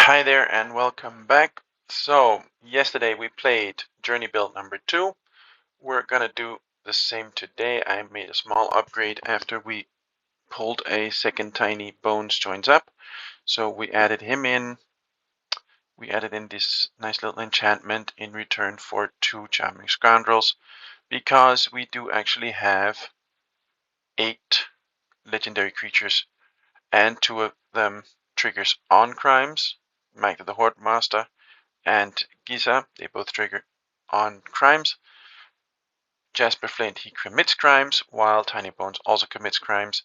Hi there and welcome back. So, yesterday we played Journey Build number 2. We're gonna do the same today. I made a small upgrade after we pulled a second tiny bones joins up. So we added him in. We added in this nice little enchantment in return for 2 charming scoundrels because we do actually have 8 legendary creatures and 2 of them triggers on crimes. Magda the Horde Master and Giza, they both trigger on crimes. Jasper Flint, he commits crimes, while Tiny Bones also commits crimes,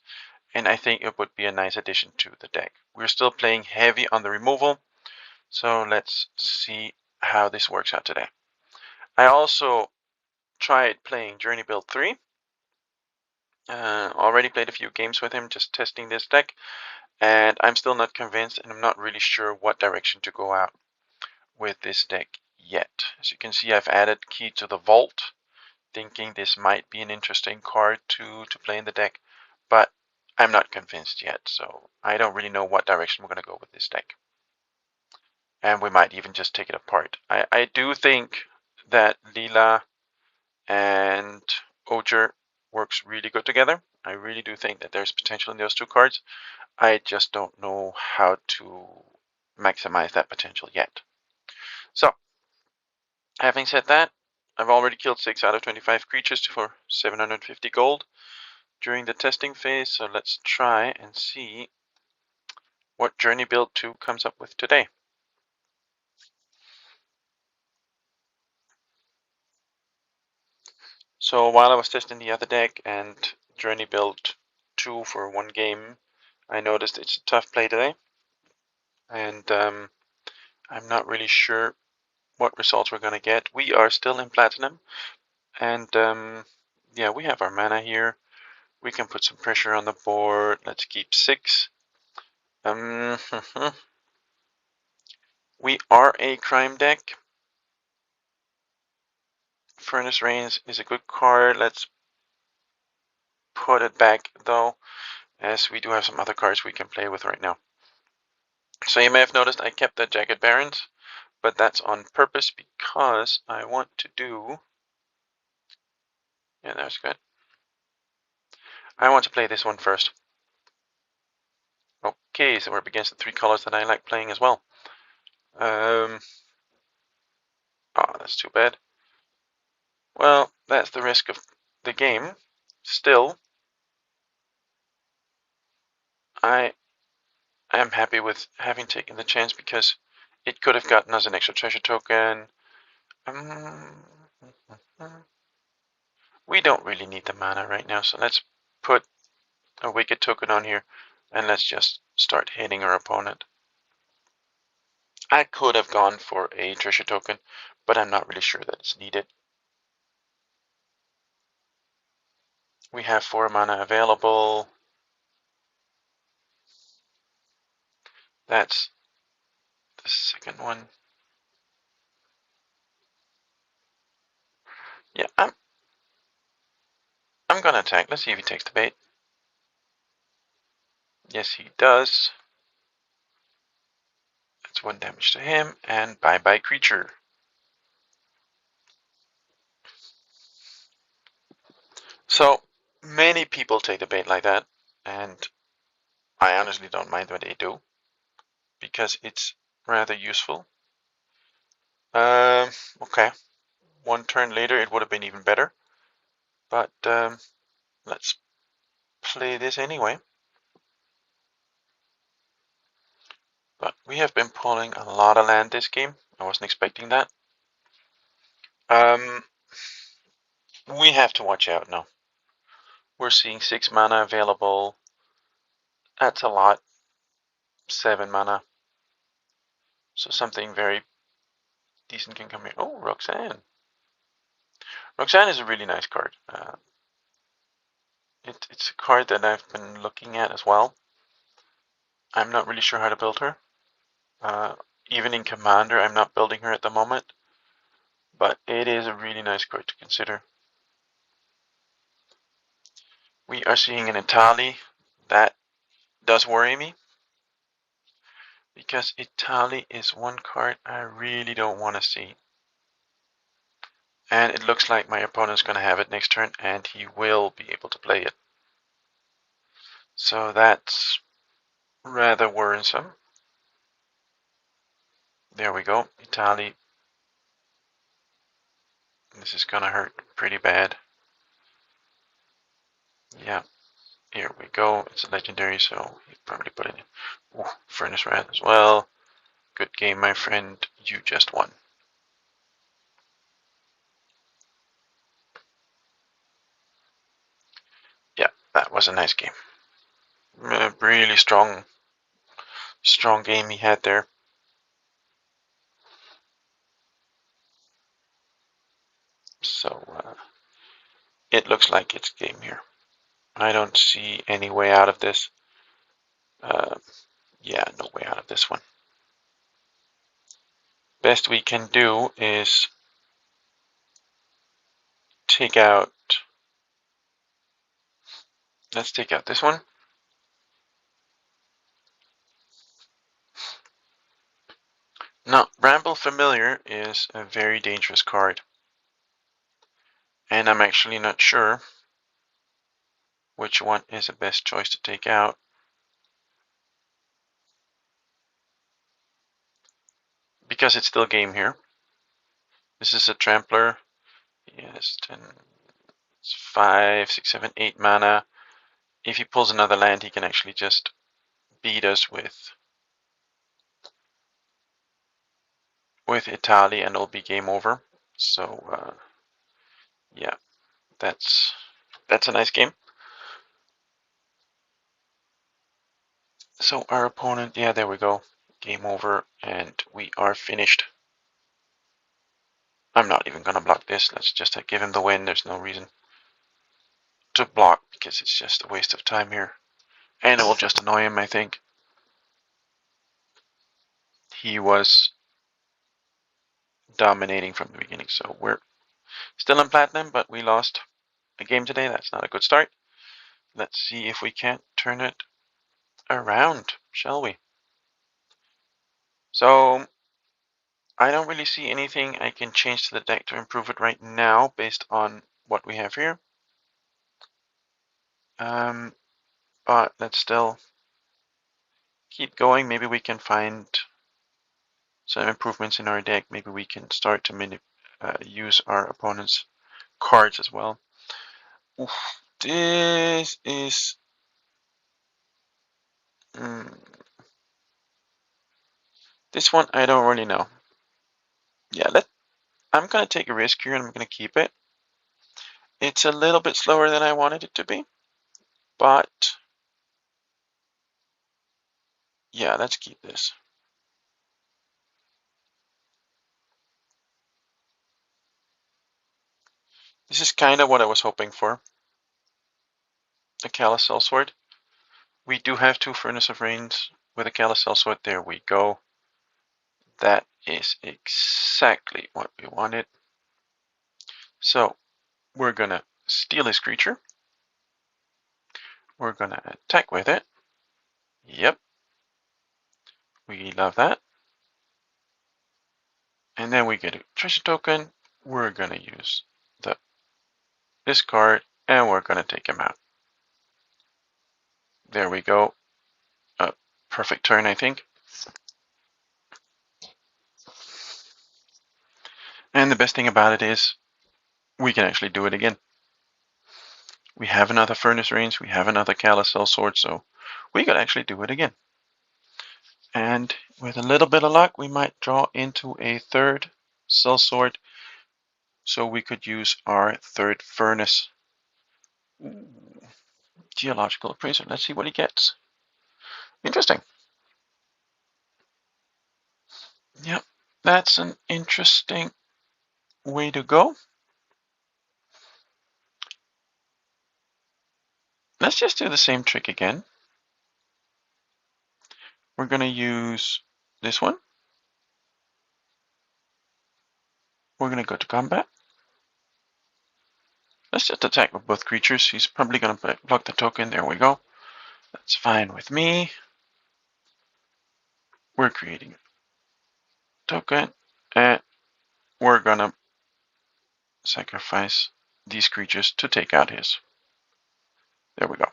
and I think it would be a nice addition to the deck. We're still playing heavy on the removal, so let's see how this works out today. I also tried playing Journey Build 3. Already played a few games with him, just testing this deck, and I'm still not convinced, and I'm not really sure what direction to go out with this deck yet. As you can see, I've added Key to the Vault, thinking this might be an interesting card to play in the deck, but I'm not convinced yet, so I don't really know what direction we're going to go with this deck. And we might even just take it apart. I do think that Leela and Oger works really good together. I really do think that there's potential in those 2 cards. I just don't know how to maximize that potential yet. So, having said that, I've already killed 6 out of 25 creatures for 750 gold during the testing phase, so let's try and see what Journey Build 2 comes up with today. So while I was testing the other deck and Journey Build 2 for 1 game, I noticed it's a tough play today, and I'm not really sure what results we're going to get. We are still in Platinum, and yeah, we have our mana here. We can put some pressure on the board. Let's keep 6. We are a crime deck. Furnace Rains is a good card. Let's put it back though, as we do have some other cards we can play with right now. So you may have noticed I kept the Jagged Barons, but that's on purpose because I want to do... Yeah, that's good. I want to play this one first. Okay, so we're up against the 3 colors that I like playing as well. Oh, that's too bad. Well, that's the risk of the game. Still, I am happy with having taken the chance because it could have gotten us an extra treasure token. We don't really need the mana right now, so let's put a wicked token on here and let's just start hitting our opponent. I could have gone for a treasure token, but I'm not really sure that it's needed. We have 4 mana available. That's the second one. Yeah, I'm gonna attack. Let's see if he takes the bait. Yes, he does. That's 1 damage to him, and bye-bye creature. So, many people take the bait like that, and I honestly don't mind what they do, because it's rather useful. Okay. 1 turn later, it would have been even better. But let's play this anyway. But we have been pulling a lot of land this game. I wasn't expecting that. We have to watch out now. We're seeing 6 mana available. That's a lot. 7 mana. So something very decent can come here. Oh, Roxanne. Roxanne is a really nice card. It's a card that I've been looking at as well. I'm not really sure how to build her. Even in Commander, I'm not building her at the moment. But it is a really nice card to consider. We are seeing an Itali. That does worry me. because Italy is one card I really don't want to see. And it looks like my opponent's going to have it next turn, and he will be able to play it. So that's rather worrisome. There we go, Italy. This is going to hurt pretty bad. Yeah, here we go. It's a legendary, so he probably put it in. Ooh, Furnace Rat as well. Good game, my friend. You just won. Yeah, that was a nice game. Really strong game he had there. So it looks like it's game here. I don't see any way out of this. Uh, yeah, no way out of this one. Best we can do is take out. Let's take out this one. Now, Bramble Familiar is a very dangerous card. And I'm actually not sure which one is the best choice to take out. Because it's still game here. This is a Trampler. Yes, 10, it's 5, 6, 7, 8 mana. If he pulls another land, he can actually just beat us with Italy, and it'll be game over. So yeah, that's a nice game. So our opponent, yeah, there we go, game over, and we are finished. I'm not even gonna block this. Let's just give him the win. There's no reason to block because it's just a waste of time here, and it will just annoy him. I think he was dominating from the beginning. So we're still in platinum, but we lost a game today. That's not a good start. Let's see if we can't turn it around, shall we? So I don't really see anything I can change to the deck to improve it right now based on what we have here. But let's still keep going. Maybe we can find some improvements in our deck. Maybe we can start to use our opponent's cards as well. Oof, this is this one I don't really know. Yeah, I'm gonna take a risk here and I'm gonna keep it. It's a little bit slower than I wanted it to be, but yeah, let's keep this. This is kind of what I was hoping for. A Callous Sellsword. We do have 2 Furnace of Rains with a Callous Sellsword. There we go. That is exactly what we wanted. So we're gonna steal his creature. We're gonna attack with it. Yep. We love that. And then we get a treasure token. We're gonna use this card and we're gonna take him out. There we go. A perfect turn, I think. And the best thing about it is we can actually do it again. We have another Furnace Range, we have another Callous Sellsword, so we could actually do it again. And with a little bit of luck, we might draw into a third Sellsword, so we could use our third Furnace. Ooh, Geological Appraiser. Let's see what he gets. Interesting. Yep, that's an interesting way to go. Let's just do the same trick again. We're going to use this one. We're going to go to combat. Let's just attack with both creatures. He's probably going to block the token. There we go. That's fine with me. we're creating a token, and we're gonna sacrifice these creatures to take out his. There we go.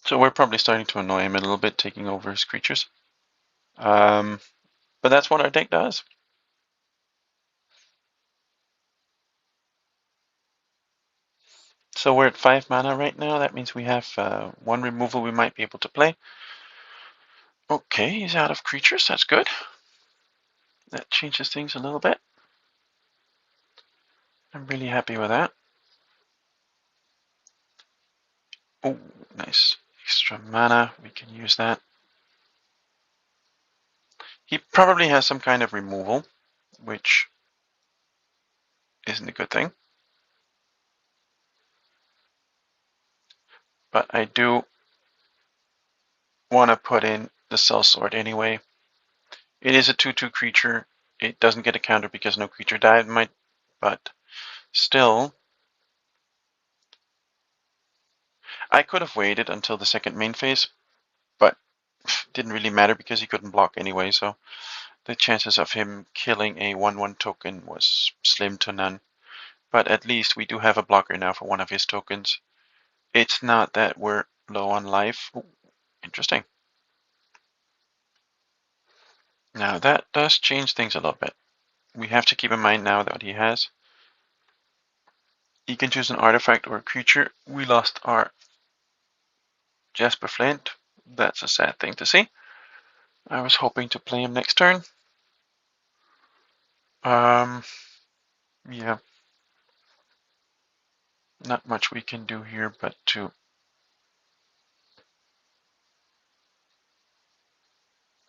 So we're probably starting to annoy him a little bit, taking over his creatures. But that's what our deck does. So we're at 5 mana right now. That means we have one removal we might be able to play. Okay, he's out of creatures. That's good. That changes things a little bit. I'm really happy with that. Oh, nice. Extra mana. We can use that. He probably has some kind of removal, which isn't a good thing. But I do want to put in the Sellsword anyway. It is a 2/2 creature. It doesn't get a counter because no creature died, but still, I could have waited until the second main phase, but didn't really matter because he couldn't block anyway, so the chances of him killing a 1/1 token was slim to none. But at least we do have a blocker now for one of his tokens. It's not that we're low on life. Ooh, interesting. Now that does change things a little bit. We have to keep in mind now that he has. He can choose an artifact or a creature. We lost our Jasper Flint. That's a sad thing to see. I was hoping to play him next turn. Yeah. Not much we can do here but to...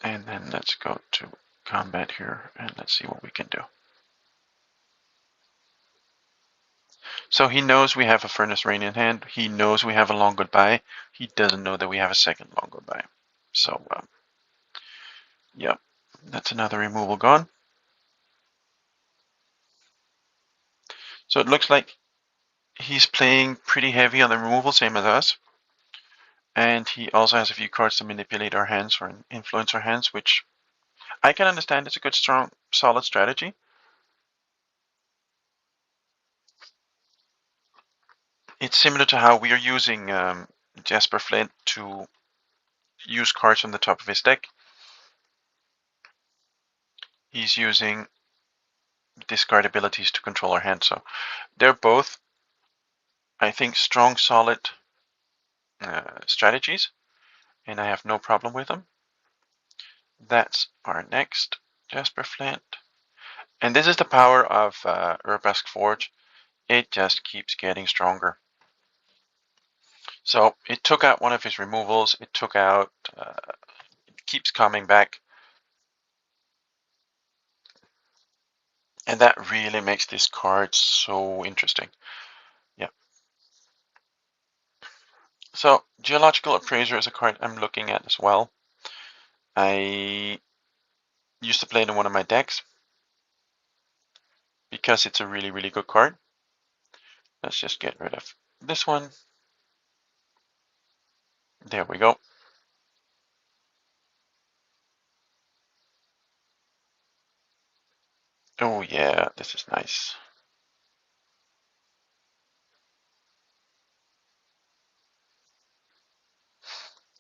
And then let's go to combat here and let's see what we can do. So he knows we have a Furnace Rain in hand. He knows we have a Long Goodbye. He doesn't know that we have a second Long Goodbye. So, yeah, that's another removal gone. So it looks like he's playing pretty heavy on the removal, same as us. And he also has a few cards to manipulate our hands or influence our hands, which I can understand. It's a good, strong, solid strategy. It's similar to how we are using Jasper Flint to use cards on the top of his deck. He's using discard abilities to control our hand. So they're both, I think, strong, solid strategies, and I have no problem with them. That's our next Jasper Flint. And this is the power of Urbask Forge. It just keeps getting stronger. So it took out one of his removals. It took out, it keeps coming back. And that really makes this card so interesting. Yeah. So Geological Appraiser is a card I'm looking at as well. I used to play it in one of my decks because it's a really, really good card. Let's just get rid of this one. There we go. Oh yeah, this is nice.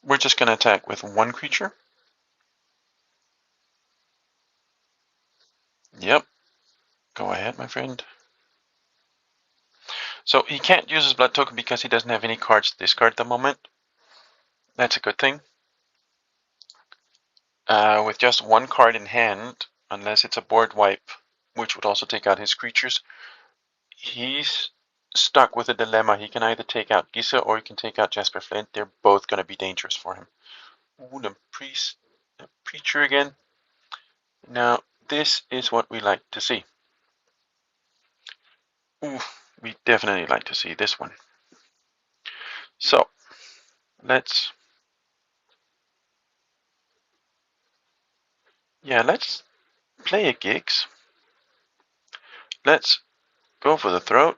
We're just going to attack with one creature. Yep. Go ahead, my friend. So he can't use his blood token because he doesn't have any cards to discard at the moment. That's a good thing. With just one card in hand, unless it's a board wipe, which would also take out his creatures, he's stuck with a dilemma. He can either take out Gisa or he can take out Jasper Flint. They're both going to be dangerous for him. Ooh, the preacher again. Now, this is what we like to see. Ooh, we definitely like to see this one. So, let's play a Gix. let's go for the throat.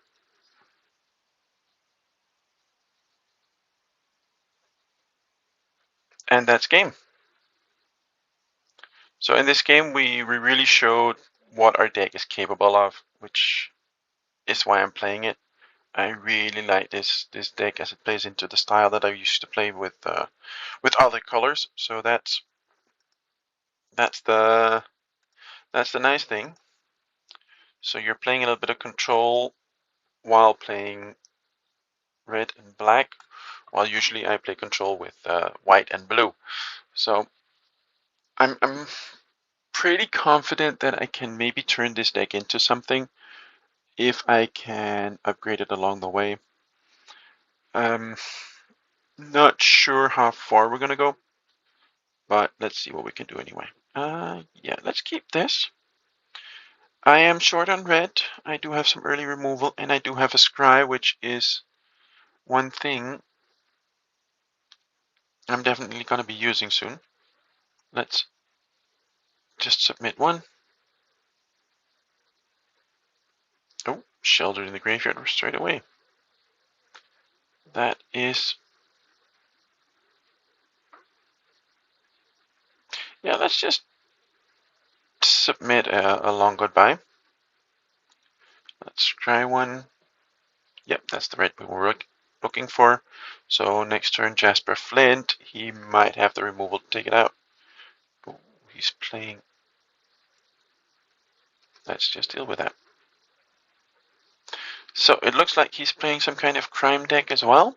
And that's game. So in this game, we really showed what our deck is capable of, which is why I'm playing it. I really like this deck as it plays into the style that I used to play with other colors. So that's the that's the nice thing. So you're playing a little bit of control while playing red and black, while usually I play control with white and blue. So I'm pretty confident that I can maybe turn this deck into something if I can upgrade it along the way. Not sure how far we're gonna go, but let's see what we can do anyway. Yeah, let's keep this. I am short on red. I do have some early removal, and I do have a scry, which is one thing I'm definitely gonna be using soon. Let's just submit one. Oh, sheltered in the graveyard straight away. That is... Yeah, let's just submit a long goodbye. Let's try one. Yep, that's the red we were looking for. So next turn, Jasper Flint. He might have the removal to take it out. Ooh, he's playing... Let's just deal with that. So it looks like he's playing some kind of crime deck as well.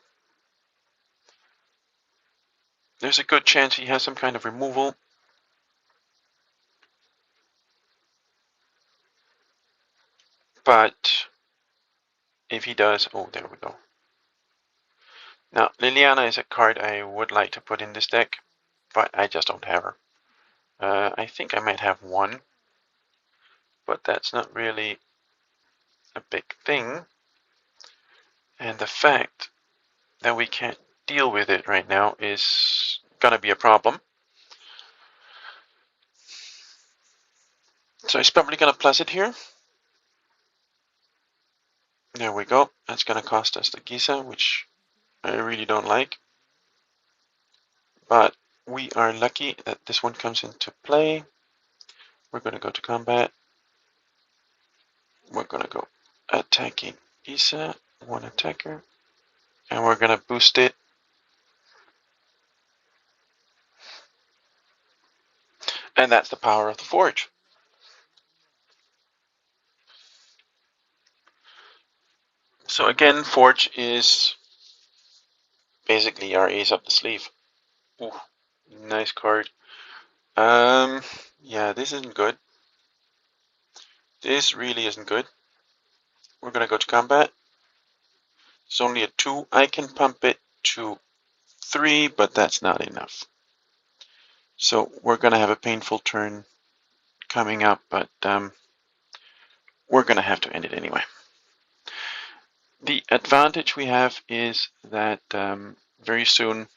There's a good chance he has some kind of removal. But if he does... Oh, there we go. Now, Liliana is a card I would like to put in this deck, but I just don't have her. I think I might have one, but that's not really a big thing. And the fact that we can't deal with it right now is gonna be a problem. So he's probably gonna plus it here. There we go. That's gonna cost us the Giza, which I really don't like. But we are lucky that this one comes into play. We're gonna go to combat. We're gonna go attacking Isa, one attacker, and we're gonna boost it. And that's the power of the Forge. So again, Forge is basically our ace up the sleeve. Ooh, nice card. Yeah, this isn't good. This really isn't good. We're gonna go to combat. It's only a 2. I can pump it to 3, but that's not enough. So we're gonna have a painful turn coming up, but we're gonna have to end it anyway. The advantage we have is that very soon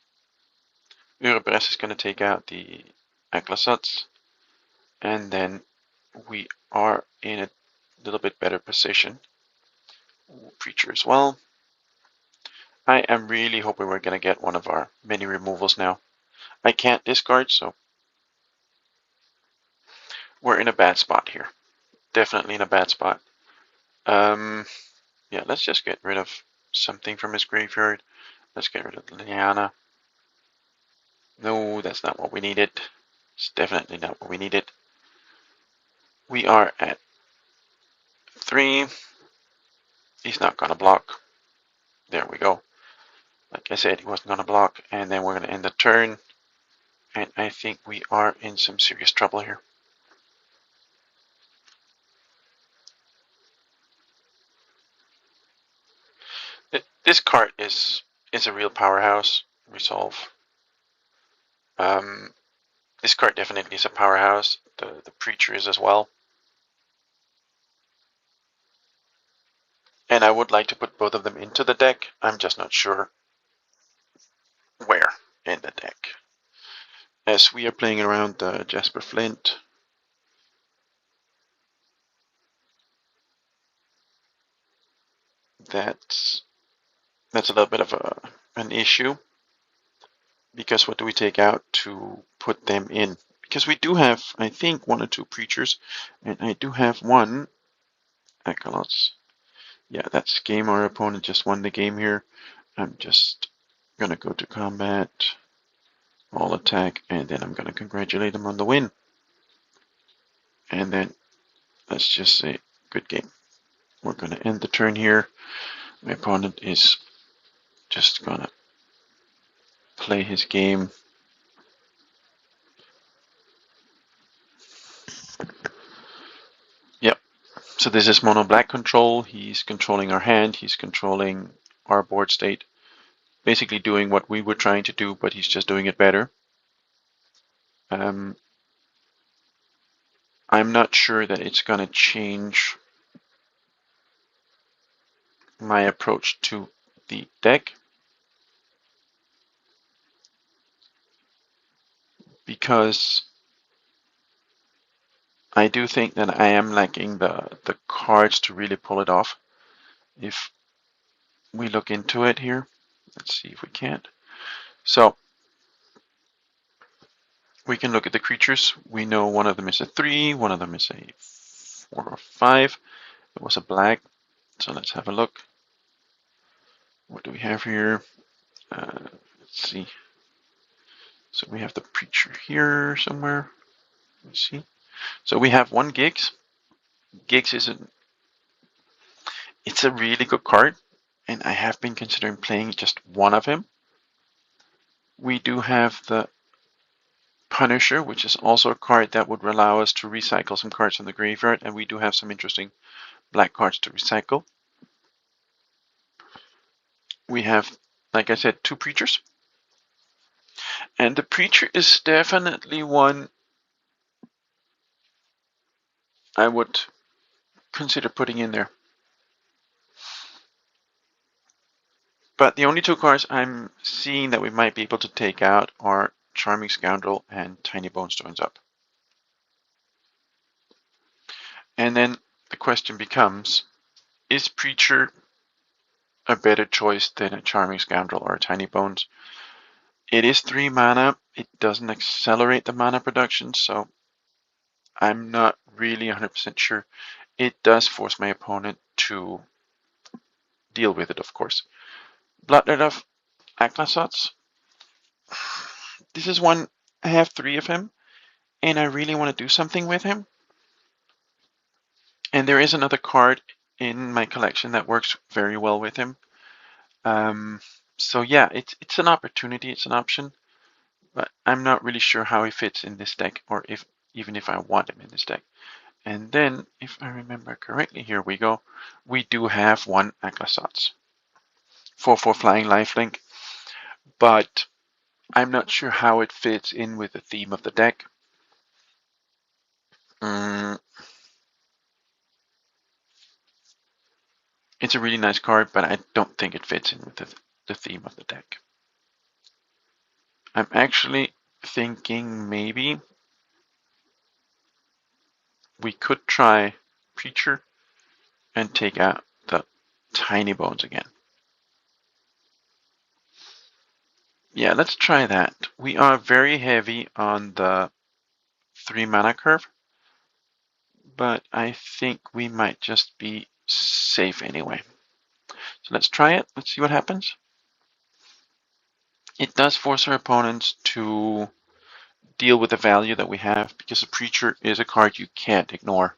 Urebress is gonna take out the Aklasats, and then we are in a little bit better position. Preacher as well. I am really hoping we're going to get one of our mini removals now. I can't discard, so we're in a bad spot here. Definitely in a bad spot. Yeah, let's just get rid of something from his graveyard. Let's get rid of Liliana. No, that's not what we needed. It's definitely not what we needed. We are at 3. He's not going to block. There we go. Like I said, he wasn't going to block. And then we're going to end the turn. And I think we are in some serious trouble here. This card is a real powerhouse. Resolve. This card definitely is a powerhouse. The Preacher is as well. And I would like to put both of them into the deck. I'm just not sure where in the deck. As we are playing around Jasper Flint. that's a little bit of an issue, because what do we take out to put them in? Because we do have, I think, one or two preachers, and I do have one acolytes. Yeah, that's game. Our opponent just won the game here. I'm just gonna go to combat, all attack, and then I'm gonna congratulate him on the win. And then let's just say good game. We're gonna end the turn here. My opponent is just gonna play his game. Yep. So this is mono black control. He's controlling our hand. He's controlling our board state. Basically doing what we were trying to do, but he's just doing it better. I'm not sure that it's gonna change my approach to the deck, because I do think that I am lacking the cards to really pull it off. If we look into it here, let's see if we can't. So we can look at the creatures. We know one of them is a 3, one of them is a 4 or 5. It was a black. So let's have a look. What do we have here? Let's see. So we have the preacher here somewhere. Let's see. So we have one Giggs. Giggs is it's a really good card, and I have been considering playing just one of him. We do have the Punisher, which is also a card that would allow us to recycle some cards from the graveyard, and we do have some interesting black cards to recycle. We have, like I said, two Preachers, and the Preacher is definitely one I would consider putting in there. But the only two cards I'm seeing that we might be able to take out are Charming Scoundrel and Tiny Bone Stones Up. And then the question becomes, is Preacher a better choice than a Charming Scoundrel or a Tiny Bones? It is 3 mana. It doesn't accelerate the mana production, so I'm not really 100% sure. It does force my opponent to deal with it, of course. Bloodlet of Aknasots. This is one, I have 3 of him, and I really want to do something with him. And there is another card in my collection that works very well with him. So yeah, it's an opportunity, it's an option, but I'm not really sure how he fits in this deck, or even if I want him in this deck. And then, if I remember correctly, here we go. We do have one Aklasats for flying lifelink, but I'm not sure how it fits in with the theme of the deck. It's a really nice card, but I don't think it fits in with the theme of the deck. I'm actually thinking maybe we could try Preacher and take out the Tiny Bones again. Yeah, let's try that. We are very heavy on the 3 mana curve, but I think we might just be safe anyway. So let's try it. Let's see what happens. It does force our opponents to deal with the value that we have, because a Preacher is a card you can't ignore.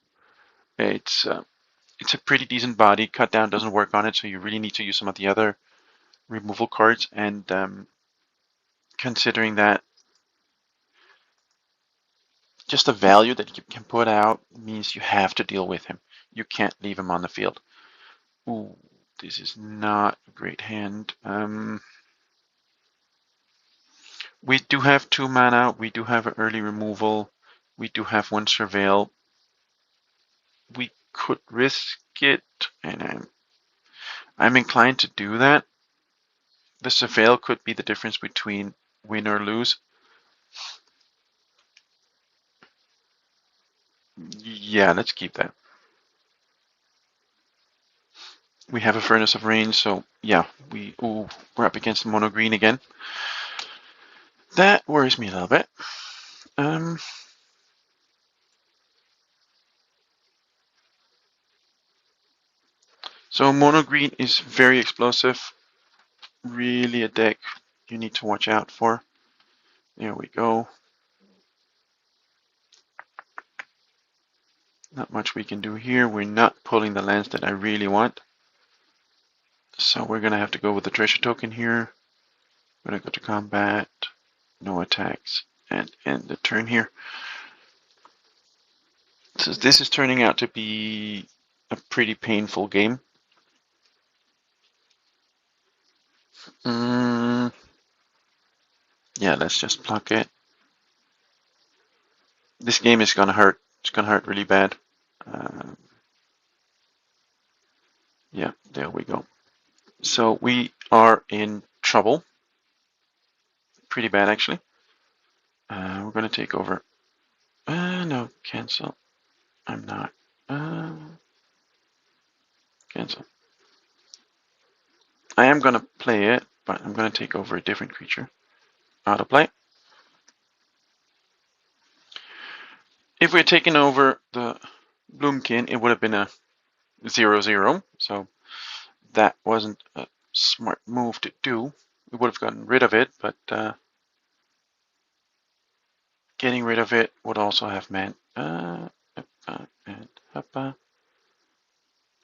It's a pretty decent body. Cut down doesn't work on it, so you really need to use some of the other removal cards. And considering that, just the value that you can put out means you have to deal with him. You can't leave him on the field. Ooh, this is not a great hand. We do have 2 mana. We do have an early removal. We do have 1 surveil. We could risk it, and I'm inclined to do that. The surveil could be the difference between win or lose. Yeah, let's keep that. We have a Furnace of Rain, so yeah, we're up against mono green again. That worries me a little bit. So mono green is very explosive. Really a deck you need to watch out for. There we go. Not much we can do here. We're not pulling the lands that I really want. So we're going to have to go with the treasure token here. I'm going to go to combat, no attacks, and end the turn here. So this is turning out to be a pretty painful game. Yeah, let's just pluck it. This game is going to hurt. It's going to hurt really bad. Yeah, there we go. So we are in trouble. Pretty bad, actually. We're going to take over. No, cancel. I'm not. Cancel. I am going to play it, but I'm going to take over a different creature. Auto play. If we had taken over the Bloomkin, it would have been a 0-0. So that wasn't a smart move to do. We would have gotten rid of it, but getting rid of it would also have meant and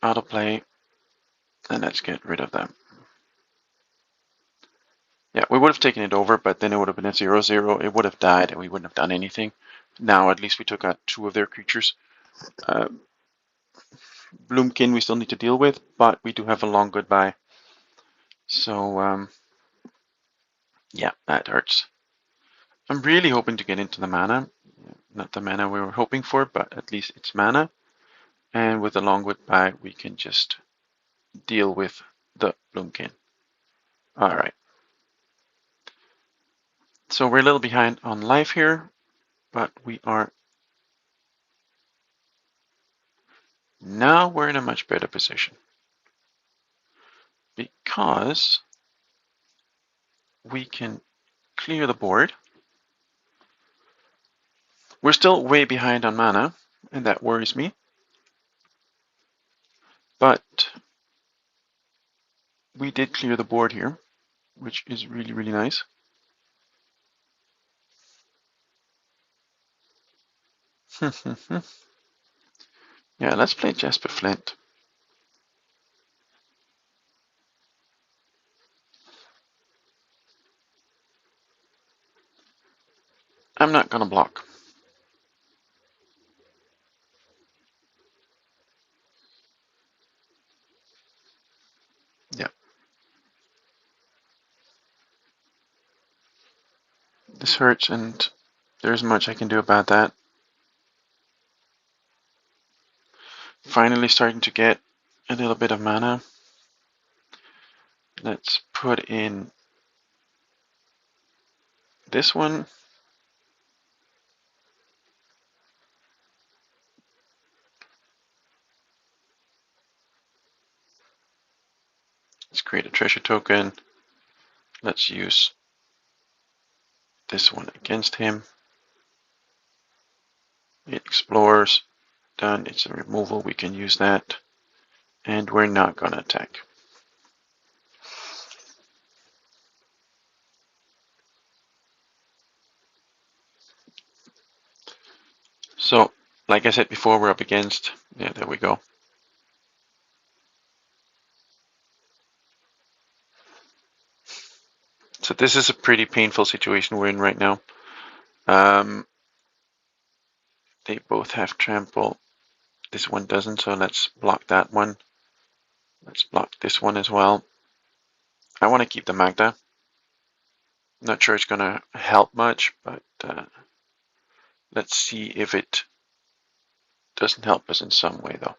auto play, and let's get rid of them. Yeah, we would have taken it over, but then it would have been a 0-0. It would have died, and we wouldn't have done anything. Now, at least we took out 2 of their creatures. Bloomkin we still need to deal with, but we do have a long goodbye. So, yeah, that hurts. I'm really hoping to get into the mana. Not the mana we were hoping for, but at least it's mana. And with the long goodbye, we can just deal with the Bloomkin. Alright. So we're a little behind on life here, but we are... Now we're in a much better position. Because we can clear the board. We're still way behind on mana, and that worries me. But we did clear the board here, which is really, really nice. Yeah, let's play Jasper Flint. I'm not gonna block. Yeah. This hurts, and there isn't much I can do about that. Finally starting to get a little bit of mana. Let's put in this one. Let's create a treasure token. Let's use this one against him. It explores. Done. It's a removal. We can use that. And we're not going to attack. So, like I said before, we're up against... Yeah, there we go. So this is a pretty painful situation we're in right now. They both have trample. This one doesn't, so let's block that one. Let's block this one as well. I want to keep the Magda. Not sure it's going to help much, but let's see if it doesn't help us in some way, though.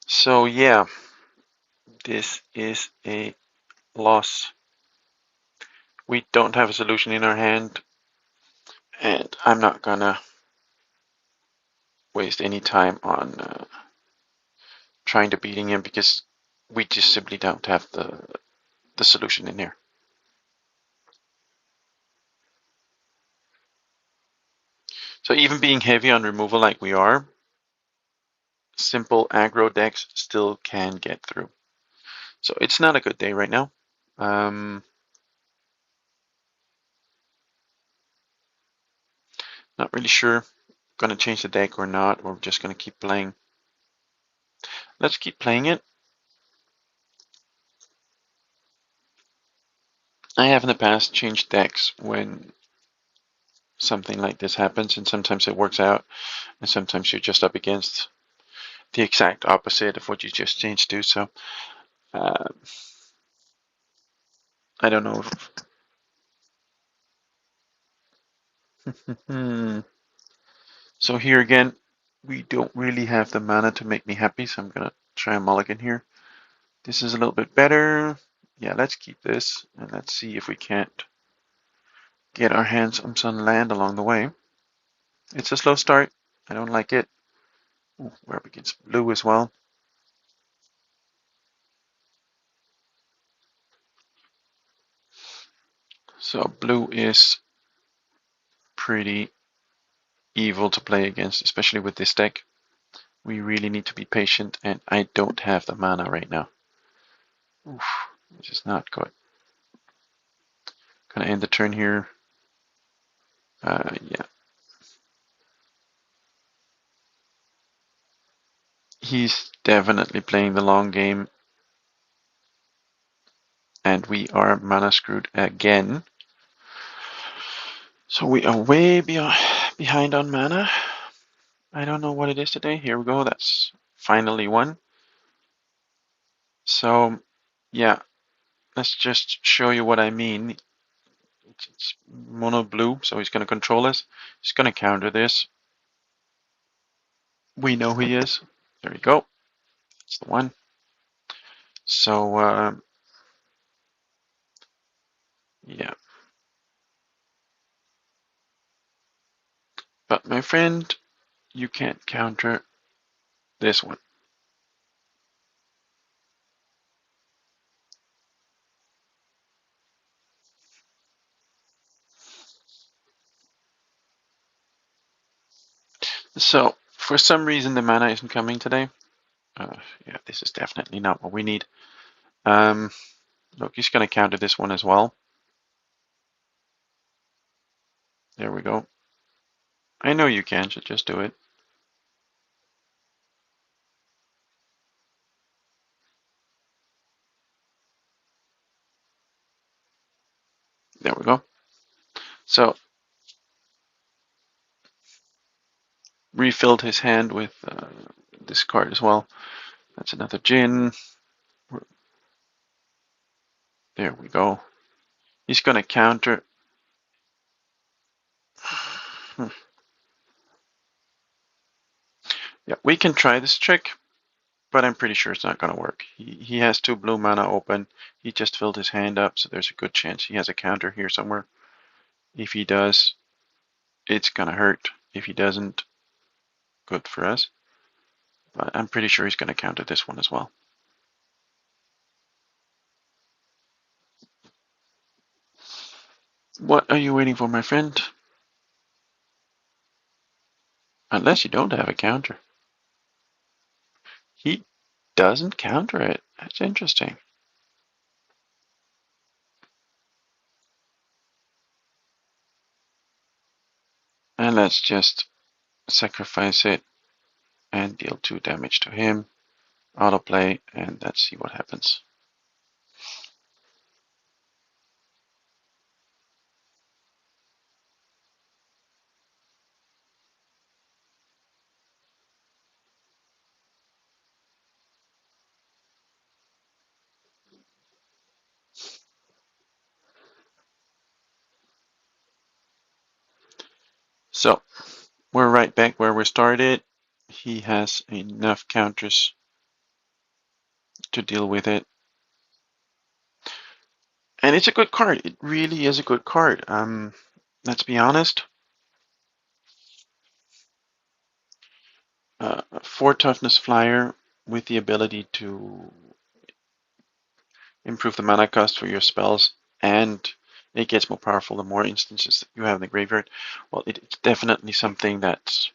So yeah, this is a loss. We don't have a solution in our hand, And I'm not gonna waste any time on trying to beating him because we just simply don't have the solution in here. So even being heavy on removal like we are, simple aggro decks still can get through. So it's not a good day right now. Not really sure. Going to change the deck or not, or just going to keep playing. Let's keep playing it. I have in the past changed decks when something like this happens, and sometimes it works out, and sometimes you're just up against the exact opposite of what you just changed to. So uh, I don't know. Hmm. So here again, we don't really have the mana to make me happy, so I'm gonna try a mulligan here. This is a little bit better. Yeah, let's keep this, and let's see if we can't get our hands on some land along the way. It's a slow start. I don't like it. Ooh, we're up against blue as well. So blue is pretty evil to play against, especially with this deck. We really need to be patient, and I don't have the mana right now. Oof, this is not good. Gonna end the turn here. Yeah. He's definitely playing the long game, and we are mana screwed again. So we are way behind on mana. I don't know what it is today. Here we go. That's finally one. So, yeah, let's just show you what I mean. It's mono blue, so he's going to control us. He's going to counter this. We know who he is. There we go. That's the one. So, yeah. But my friend, you can't counter this one. So, for some reason, the mana isn't coming today. Yeah, this is definitely not what we need. Um, Look, he's going to counter this one as well. There we go. I know you can, so just do it. There we go. So, refilled his hand with this card as well. That's another Jin. There we go. He's going to counter. Yeah, we can try this trick, but I'm pretty sure it's not going to work. He has 2 blue mana open. He just filled his hand up, so there's a good chance he has a counter here somewhere. If he does, it's going to hurt. If he doesn't, good for us. But I'm pretty sure he's going to counter this one as well. What are you waiting for, my friend? Unless you don't have a counter. He doesn't counter it. That's interesting. And let's just sacrifice it and deal 2 damage to him. Autoplay, and let's see what happens. So, we're right back where we started. He has enough counters to deal with it. And it's a good card. It really is a good card. Let's be honest. 4 toughness flyer with the ability to improve the mana cost for your spells, and it gets more powerful the more instances that you have in the graveyard. Well, it's definitely something that's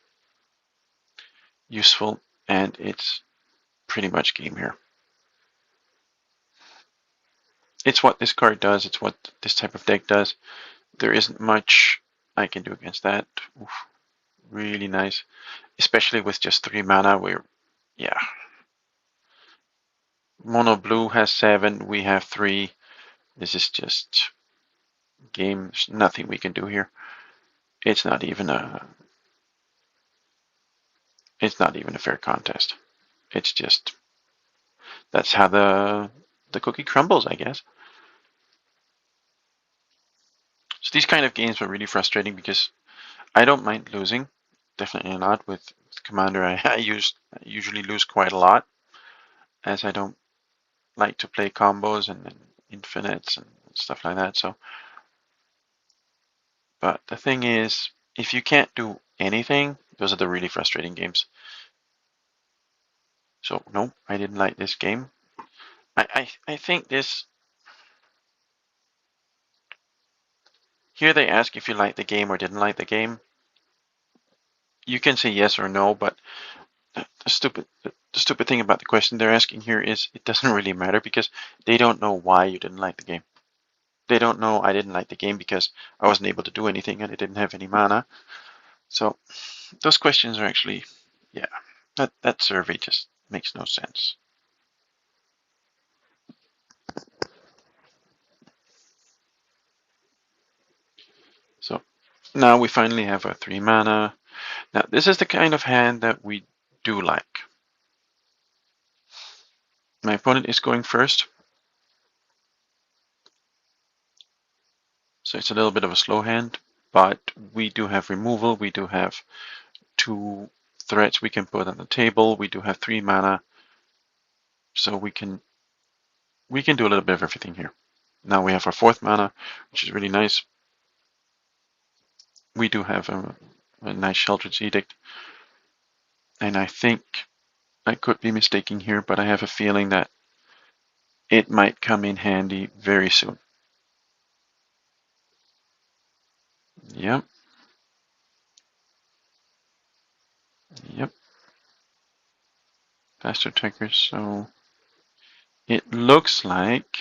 useful, and it's pretty much game here. It's what this card does, it's what this type of deck does. There isn't much I can do against that. Oof, really nice. Especially with just 3 mana, where, yeah. Mono blue has 7, we have 3. This is just game. There's nothing we can do here. It's not even a fair contest. It's just, that's how the cookie crumbles, I guess. So these kind of games were really frustrating because I don't mind losing. Definitely not with Commander. I usually lose quite a lot, as I don't like to play combos and infinites and stuff like that. So, but the thing is, if you can't do anything, those are the really frustrating games. So no, I didn't like this game. I think this. Here they ask if you liked the game or didn't like the game. You can say yes or no, but the stupid thing about the question they're asking here is it doesn't really matter because they don't know why you didn't like the game. They don't know I didn't like the game because I wasn't able to do anything and I didn't have any mana. So those questions are actually, yeah, that survey just makes no sense. So now we finally have a 3 mana. Now this is the kind of hand that we do like. My opponent is going first. So it's a little bit of a slow hand, but we do have removal, we do have 2 threats we can put on the table, we do have 3 mana, so we can do a little bit of everything here. Now we have our 4th mana, which is really nice. We do have a nice Sheldred's Edict, and I think I could be mistaken here, but I have a feeling that it might come in handy very soon. Yep. Yep. Faster attackers, so it looks like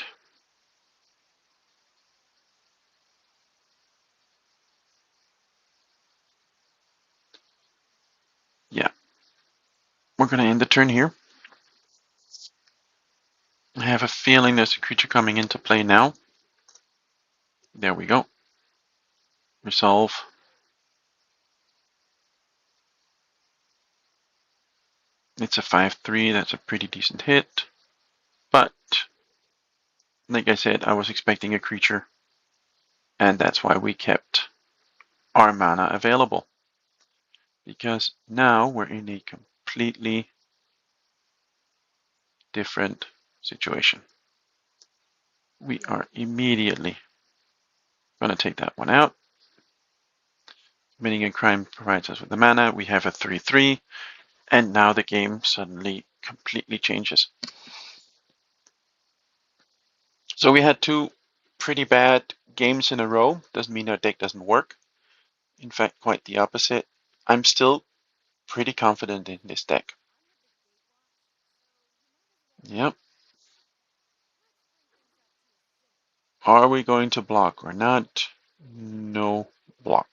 yeah. We're gonna end the turn here. I have a feeling there's a creature coming into play now. There we go. Resolve. It's a 5/3. That's a pretty decent hit. But, like I said, I was expecting a creature. And that's why we kept our mana available. Because now we're in a completely different situation. We are immediately going to take that one out. Committing a crime provides us with the mana. We have a 3/3. And now the game suddenly completely changes. So we had 2 pretty bad games in a row. Doesn't mean our deck doesn't work. In fact, quite the opposite. I'm still pretty confident in this deck. Yep. Are we going to block or not? No block.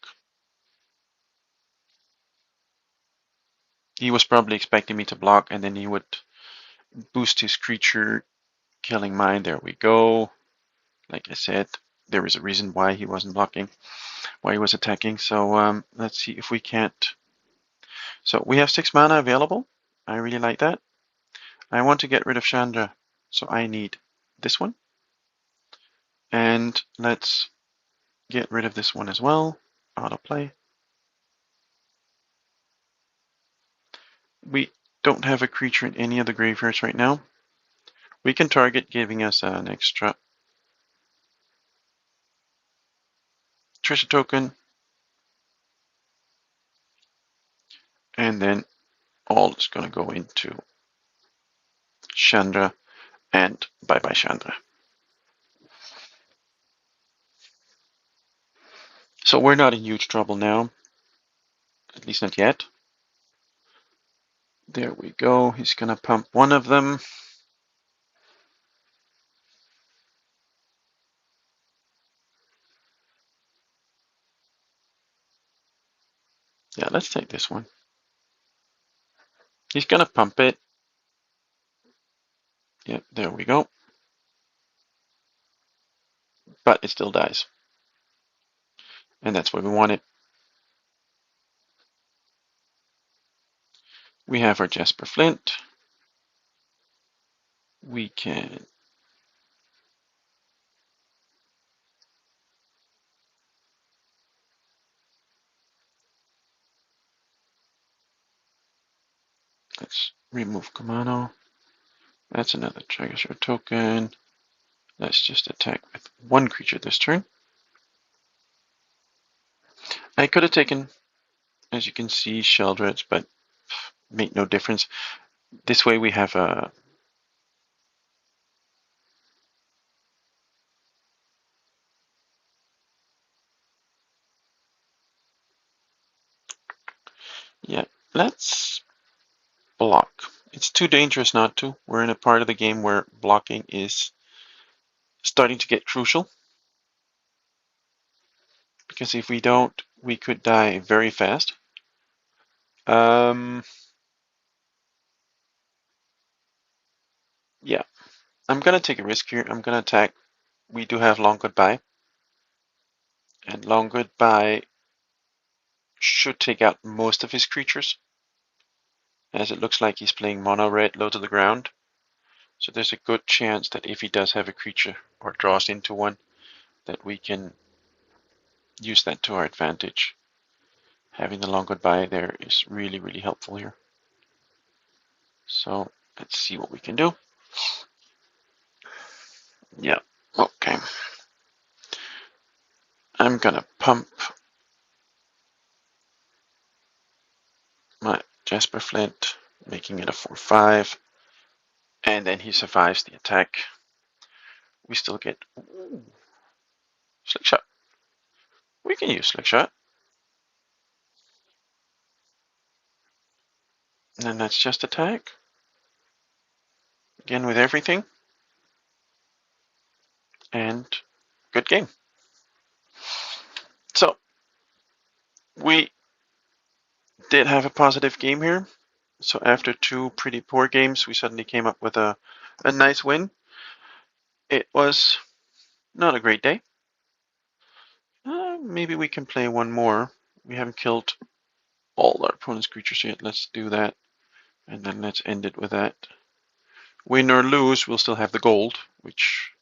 He was probably expecting me to block and then he would boost his creature, killing mine. There we go. Like I said, there is a reason why he wasn't blocking, why he was attacking. So let's see if we can't. So we have 6 mana available. I really like that. I want to get rid of Chandra, so I need this one. And let's get rid of this one as well. Autoplay. We don't have a creature in any of the graveyards right now. We can target, giving us an extra treasure token. And then all is going to go into Chandra, and bye-bye Chandra. So we're not in huge trouble now, at least not yet. There we go. He's going to pump one of them. Yeah, let's take this one. He's going to pump it. Yep, there we go. But it still dies. And that's what we wanted. We have our Jasper Flint. We can let's remove Kumano. That's another treasure token. Let's just attack with one creature this turn. I could have taken, as you can see, Sheldreds, but made no difference. This way we have a yeah, let's block. It's too dangerous not to. We're in a part of the game where blocking is starting to get crucial. Because if we don't, we could die very fast. Yeah, I'm gonna take a risk here. I'm gonna attack. We do have Long Goodbye. And Long Goodbye should take out most of his creatures, as it looks like he's playing mono red low to the ground. So there's a good chance that if he does have a creature or draws into one, that we can use that to our advantage. Having the Long Goodbye there is really, really helpful here. So let's see what we can do. Yeah, okay. I'm gonna pump my Jasper Flint, making it a 4/5, and then he survives the attack. We still get Slick Shot. We can use Slick Shot. And then that's just attack. Again with everything. And good game. So we did have a positive game here. So after two pretty poor games, we suddenly came up with a nice win. It was not a great day. Maybe we can play one more. We haven't killed all our opponent's creatures yet. Let's do that. And then let's end it with that. Win or lose, we'll still have the gold, which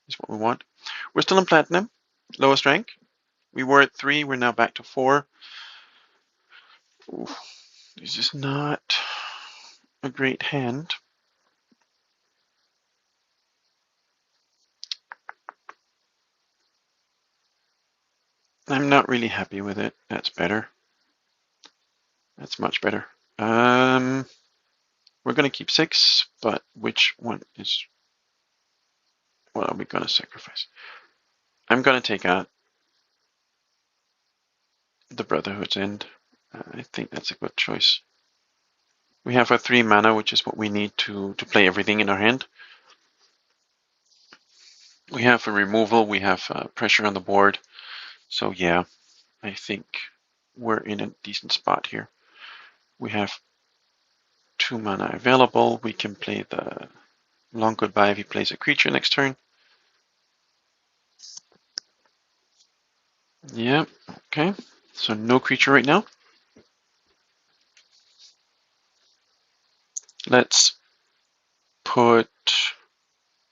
is what we want. We're still in platinum, lowest rank. We were at 3, we're now back to 4. Oof, this is not a great hand. I'm not really happy with it. That's better. That's much better. We're going to keep 6, but which one is... What are we going to sacrifice? I'm going to take out the Brotherhood's End. I think that's a good choice. We have our 3 mana, which is what we need to play everything in our hand. We have a removal, we have pressure on the board. So yeah, I think we're in a decent spot here. We have 2 mana available. We can play the Long Goodbye if he plays a creature next turn. Yeah, okay. So no creature right now. Let's put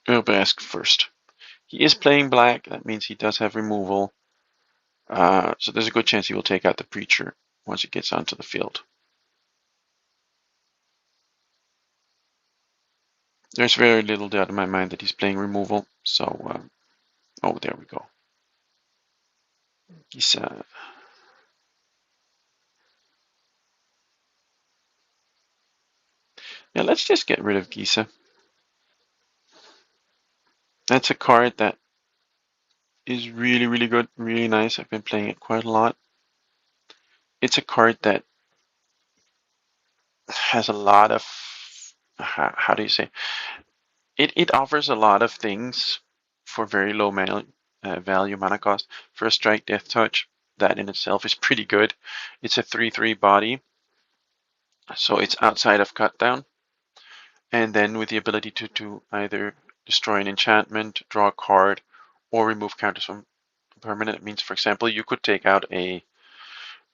Urbask first. He is playing black. That means he does have removal. So there's a good chance he will take out the Preacher once he gets onto the field. There's very little doubt in my mind that he's playing removal. So, oh, there we go. He's Yeah, let's just get rid of Gisa. That's a card that is really, really good, really nice. I've been playing it quite a lot. It's a card that has a lot of, how do you say, it offers a lot of things for very low value mana cost. First strike, death touch, that in itself is pretty good. It's a 3/3 body, so it's outside of cut down. And then with the ability to either destroy an enchantment, draw a card, or remove counters from permanent. It means, for example, you could take out a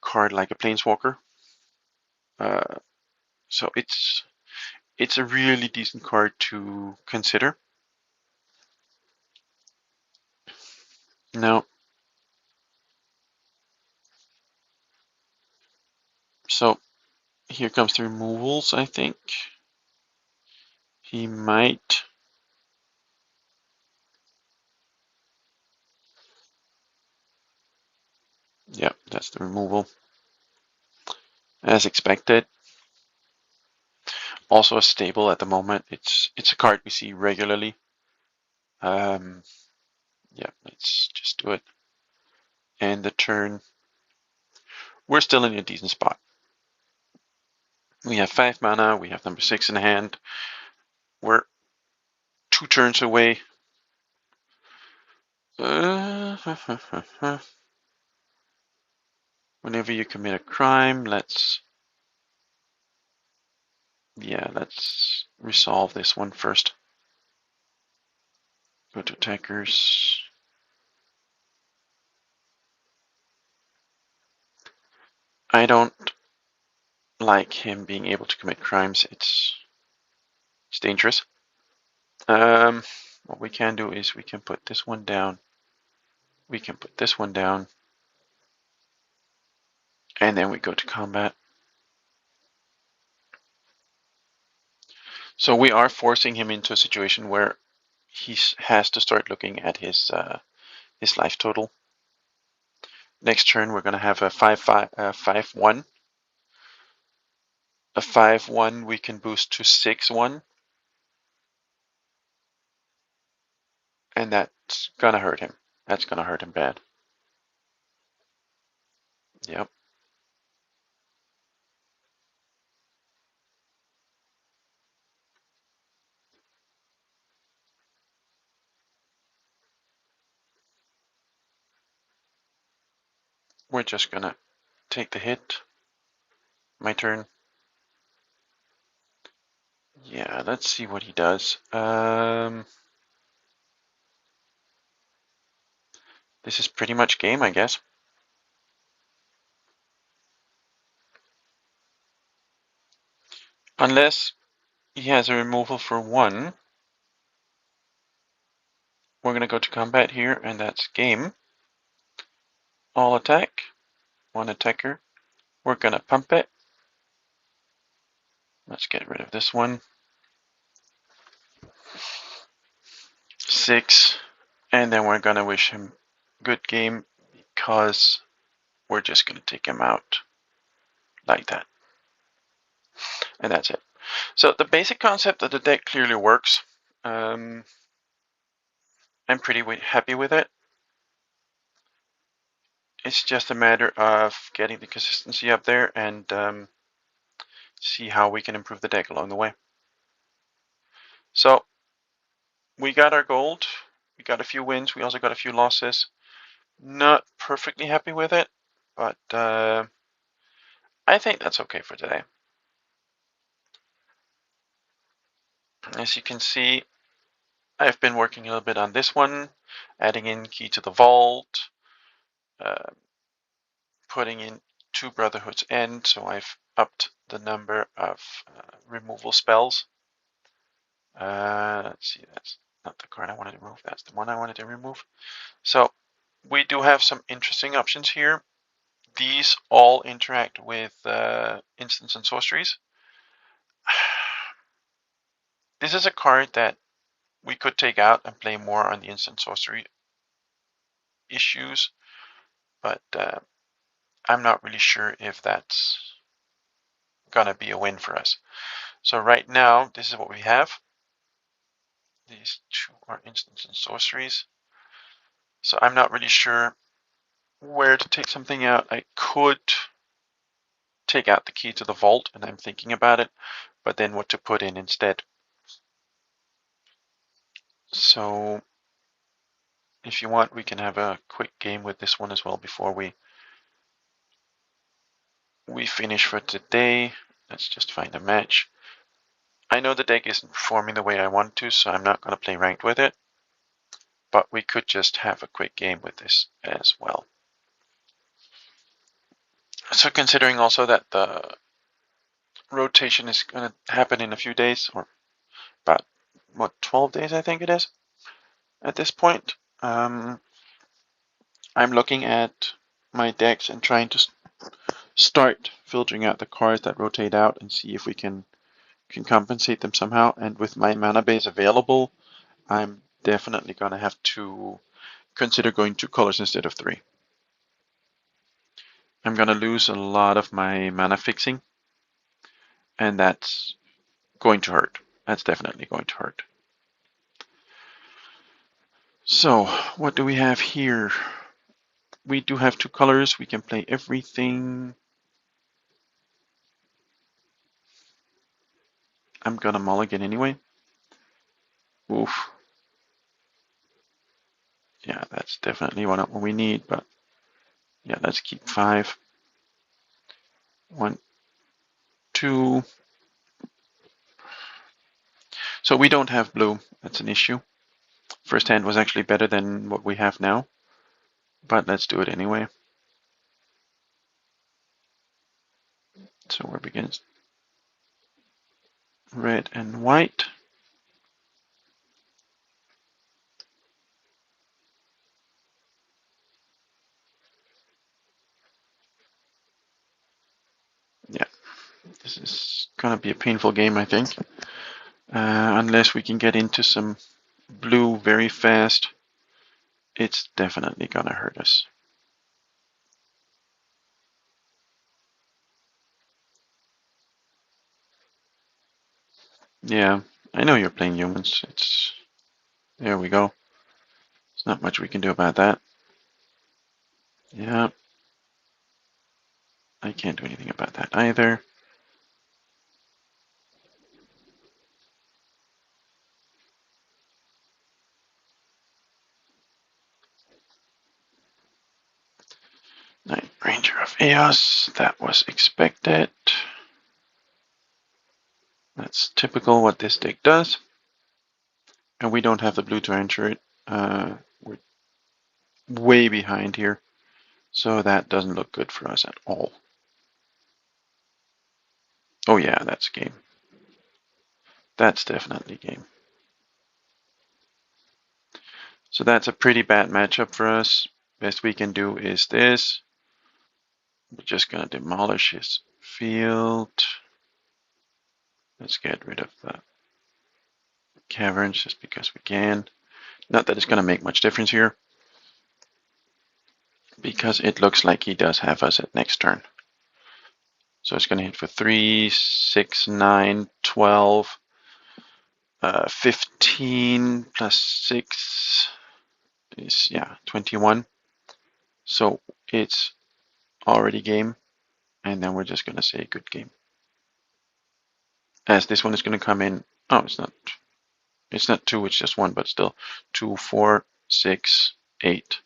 card like a Planeswalker. Uh, so it's a really decent card to consider. Now, so here comes the removals, I think. He might. Yeah, that's the removal. As expected. Also a stable at the moment. It's a card we see regularly. Yeah, let's just do it. And the turn. We're still in a decent spot. We have 5 mana. We have number 6 in hand. We're 2 turns away. Whenever you commit a crime, let's resolve this one first. Go to attackers. I don't like him being able to commit crimes. It's dangerous. What we can do is we can put this one down. We can put this one down. And then we go to combat. So we are forcing him into a situation where he has to start looking at his life total. Next turn, we're going to have a 5/1. A 5/1 we can boost to 6/1. And that's going to hurt him. That's going to hurt him bad. Yep. We're just going to take the hit. My turn. Yeah, let's see what he does. This is pretty much game, I guess. Unless he has a removal for 1. We're going to go to combat here, and that's game. All attack. 1 attacker. We're going to pump it. Let's get rid of this one. 6. And then we're going to wish him good game because we're just going to take him out like that. And that's it. So the basic concept of the deck clearly works. I'm pretty happy with it. It's just a matter of getting the consistency up there and see how we can improve the deck along the way. So we got our gold. We got a few wins. We also got a few losses. Not perfectly happy with it, but I think that's okay for today. As you can see, I've been working a little bit on this one, adding in Key to the Vault, putting in 2 Brotherhood's End, so I've upped the number of removal spells. Let's see, that's not the card I wanted to remove, that's the one I wanted to remove. So we do have some interesting options here. These all interact with instants and sorceries. This is a card that we could take out and play more on the instant sorcery issues, but I'm not really sure if that's gonna be a win for us. So right now, this is what we have. These two are instants and sorceries. So I'm not really sure where to take something out. I could take out the key to the vault, and I'm thinking about it, but then what to put in instead. So if you want, we can have a quick game with this one as well before we finish for today. Let's just find a match. I know the deck isn't performing the way I want to, so I'm not going to play ranked with it, but we could just have a quick game with this as well. So considering also that the rotation is going to happen in a few days, or about, what, 12 days I think it is at this point, I'm looking at my decks and trying to start filtering out the cards that rotate out and see if we can compensate them somehow. And with my mana base available, I'm definitely going to have to consider going 2 colors instead of 3. I'm going to lose a lot of my mana fixing, and that's going to hurt. That's definitely going to hurt. So, what do we have here? We do have 2 colors. We can play everything. I'm going to mulligan anyway. Oof. Yeah, that's definitely not what we need, but yeah, let's keep 5. 1, 2. So we don't have blue. That's an issue. First hand was actually better than what we have now, but let's do it anyway. So we're against red and white. Yeah, this is gonna be a painful game, I think. Unless we can get into some blue very fast, it's definitely gonna hurt us. Yeah, I know you're playing humans. There we go. There's not much we can do about that. Yeah, I can't do anything about that either. Night Ranger of Eos, that was expected. That's typical what this deck does. And we don't have the blue to enter it. We're way behind here. So that doesn't look good for us at all. Oh yeah, that's game. That's definitely game. So that's a pretty bad matchup for us. Best we can do is this. We're just gonna demolish his field. Let's get rid of the caverns just because we can. Not that it's gonna make much difference here, because it looks like he does have us at next turn. So it's gonna hit for 3, 6, 9, 12, 15 plus 6 is, yeah, 21. So it's already game, and then we're just going to say good game. As this one is going to come in, oh, it's not 2, it's just 1, but still 2, 4, 6, 8,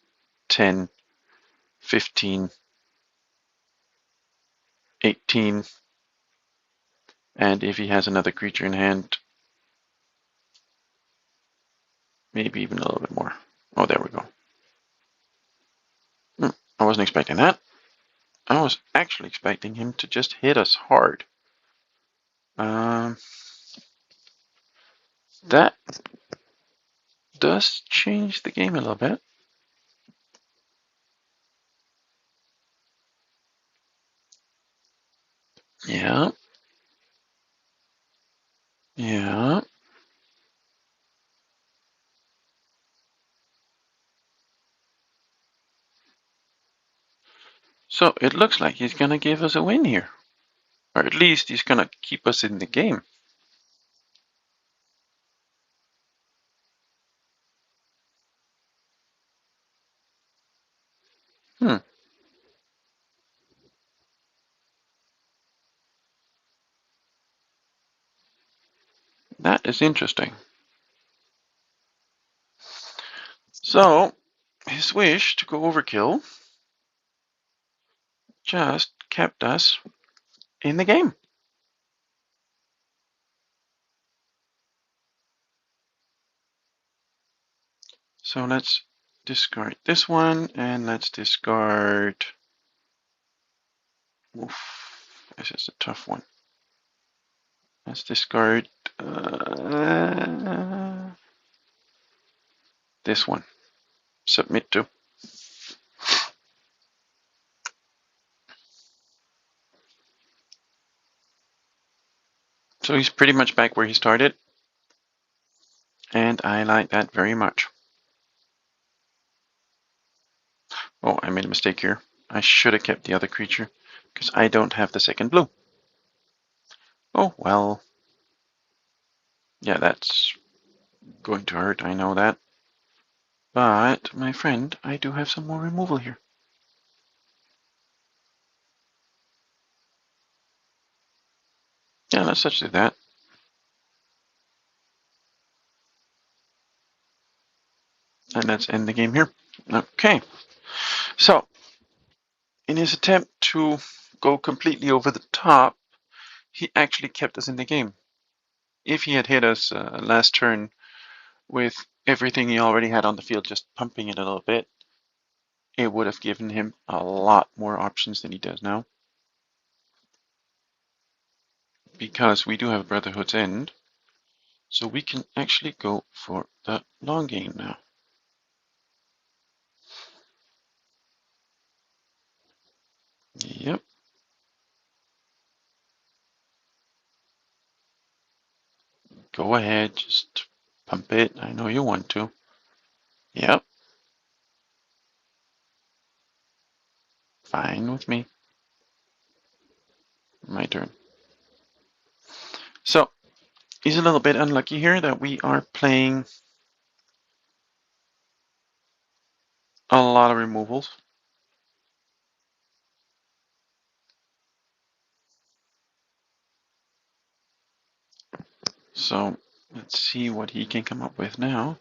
10, 15, 18, and if he has another creature in hand, maybe even a little bit more. Oh, there we go. I wasn't expecting that. I was actually expecting him to just hit us hard. That does change the game a little bit. Yeah. Yeah. So it looks like he's going to give us a win here. Or at least he's going to keep us in the game. That is interesting. So, his wish to go overkill just kept us in the game. So let's discard this one, and let's discard... Oof, this is a tough one. Let's discard this one. Submit to. So he's pretty much back where he started, and I like that very much. Oh, I made a mistake here. I should have kept the other creature, because I don't have the second blue. Oh, well. Yeah, that's going to hurt, I know that. But, my friend, I do have some more removal here. Yeah, let's just do that. And let's end the game here. Okay. So, in his attempt to go completely over the top, he actually kept us in the game. If he had hit us last turn with everything he already had on the field, just pumping it a little bit, it would have given him a lot more options than he does now. Because we do have Brotherhood's End, so we can actually go for the long game now. Yep. Go ahead, just pump it. I know you want to. Yep. Fine with me. My turn. So, he's a little bit unlucky here that we are playing a lot of removals. So, let's see what he can come up with now.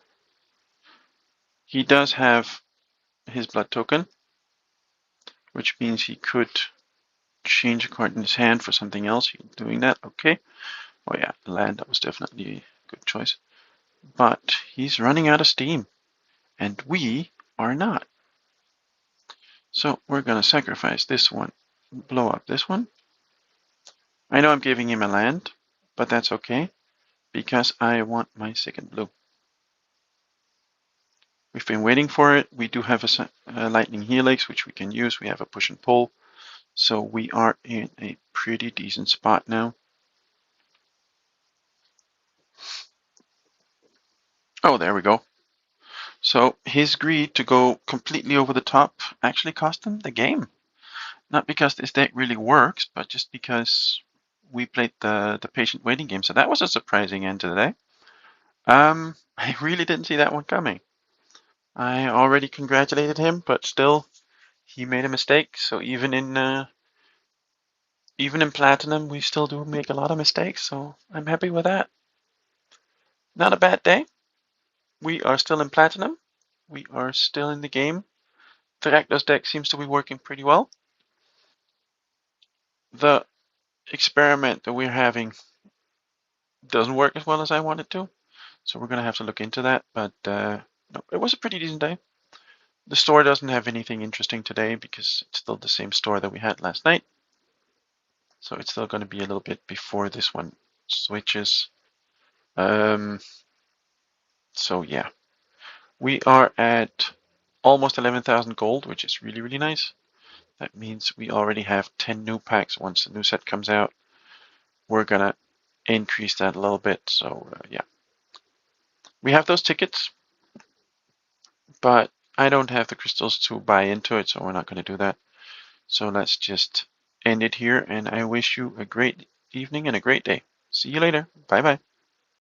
He does have his blood token, which means he could change a card in his hand for something else. He's doing that, okay. Oh yeah, land, that was definitely a good choice. But he's running out of steam, and we are not. So we're going to sacrifice this one, blow up this one. I know I'm giving him a land, but that's okay, because I want my second blue. We've been waiting for it. We do have a lightning helix, which we can use. We have a push and pull. So we are in a pretty decent spot now. Oh, there we go. So his greed to go completely over the top actually cost him the game. Not because this deck really works, but just because we played the patient waiting game. So that was a surprising end to the day. I really didn't see that one coming. I already congratulated him, but still, he made a mistake. So even in platinum, we still do make a lot of mistakes. So I'm happy with that. Not a bad day. We are still in platinum. We are still in the game. The Rakdos deck seems to be working pretty well. The experiment that we're having doesn't work as well as I want it to. So we're going to have to look into that. But no, it was a pretty decent day. The store doesn't have anything interesting today because it's still the same store that we had last night. So it's still going to be a little bit before this one switches. So yeah, we are at almost 11,000 gold, which is really, really nice. That means we already have 10 new packs once the new set comes out. We're going to increase that a little bit. So yeah, we have those tickets, but I don't have the crystals to buy into it, so we're not going to do that. So let's just end it here, and I wish you a great evening and a great day. See you later. Bye-bye.